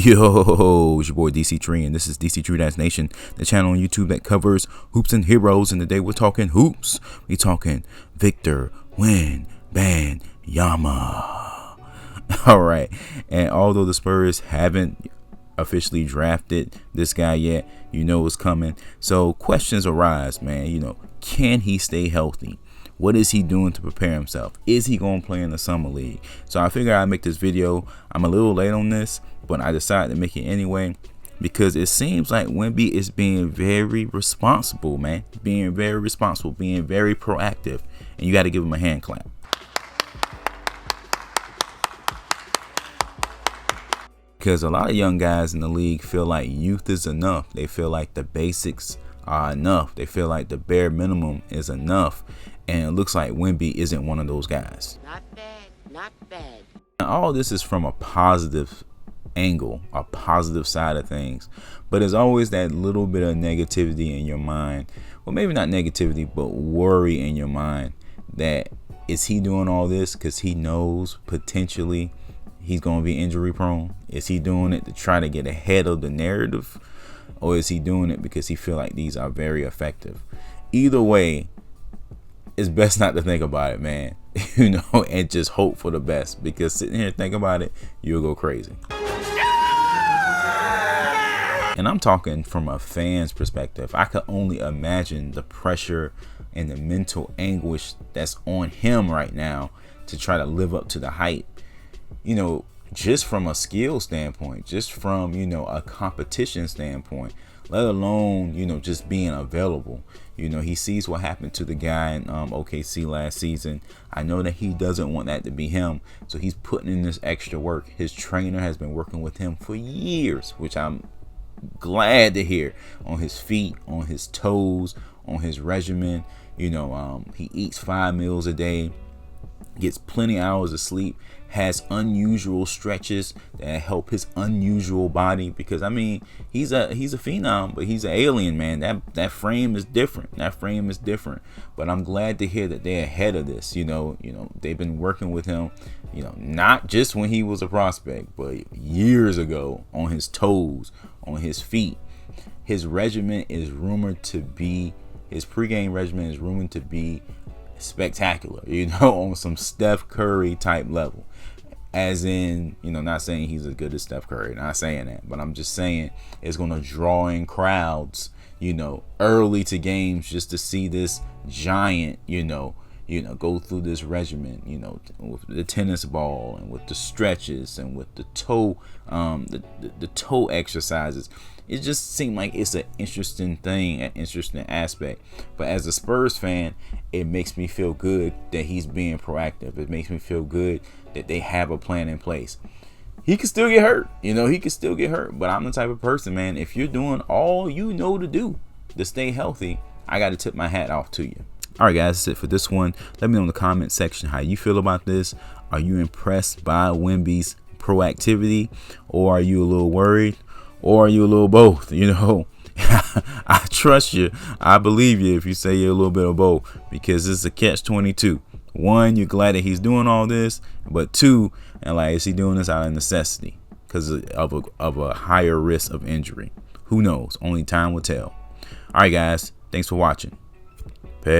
Yo, it's your boy Dctree, and this is Dctree-Nation, the channel on YouTube that covers hoops and heroes. And today we're talking hoops. We talking Victor Wembanyama. All right, and although the Spurs haven't officially drafted this guy yet, you know it's coming. So questions arise, man. You know, can he stay healthy? What is he doing to prepare himself? Is he going to play in the summer league? So I figured I'd make this video. I'm a little late on this, but I decided to make it anyway because it seems like Wemby is being very responsible, man. Being very responsible, being very proactive, and you got to give him a hand clap. Because a lot of young guys in the league feel like youth is enough. They feel like the basics are enough. They feel like the bare minimum is enough. And it looks like Wemby isn't one of those guys. Not bad, not bad. Now, all this is from a positive angle, a positive side of things. But there's always that little bit of negativity in your mind. Well, maybe not negativity, but worry in your mind that is he doing all this because he knows potentially he's going to be injury prone? Is he doing it to try to get ahead of the narrative? Or is he doing it because he feel like these are very effective? Either way, it's best not to think about it, man. You know, and just hope for the best, because sitting here and think about it, you'll go crazy. And I'm talking from a fan's perspective. I could only imagine the pressure and the mental anguish that's on him right now to try to live up to the hype. You know, just from a skill standpoint, just from, you know, a competition standpoint, let alone, you know, just being available. You know, he sees what happened to the guy in OKC last season. I know that he doesn't want that to be him, so he's putting in this extra work. His trainer has been working with him for years, which I'm glad to hear. On his feet, on his toes, on his regimen. You know, he eats 5 meals a day, gets plenty of hours of sleep, has unusual stretches that help his unusual body, because I mean he's a phenom, but he's an alien, man. That frame is different. But I'm glad to hear that they're ahead of this. You know, they've been working with him, you know, not just when he was a prospect, but years ago, on his toes, on his feet. His regimen is rumored to be, his pregame regimen is rumored to be spectacular, you know, on some Steph Curry type level. As in, you know, not saying he's as good as Steph Curry, not saying that, but I'm just saying it's going to draw in crowds, you know, early to games, just to see this giant, you know, go through this regimen, you know, with the tennis ball and with the stretches and with the toe, the toe exercises. It just seemed like it's an interesting thing, an interesting aspect. But as a Spurs fan, it makes me feel good that he's being proactive. It makes me feel good that they have a plan in place. He can still get hurt, you know, but I'm the type of person, man, if you're doing all you know to do to stay healthy, I got to tip my hat off to you. All right, guys, that's it for this one. Let me know in the comment section how you feel about this. Are you impressed by Wemby's proactivity, or are you a little worried, or are you a little both? You know, I trust you. I believe you if you say you're a little bit of both, because it's a catch-22. One, you're glad that he's doing all this, but two, and like, is he doing this out of necessity because of a higher risk of injury? Who knows? Only time will tell. All right, guys, thanks for watching. Peace.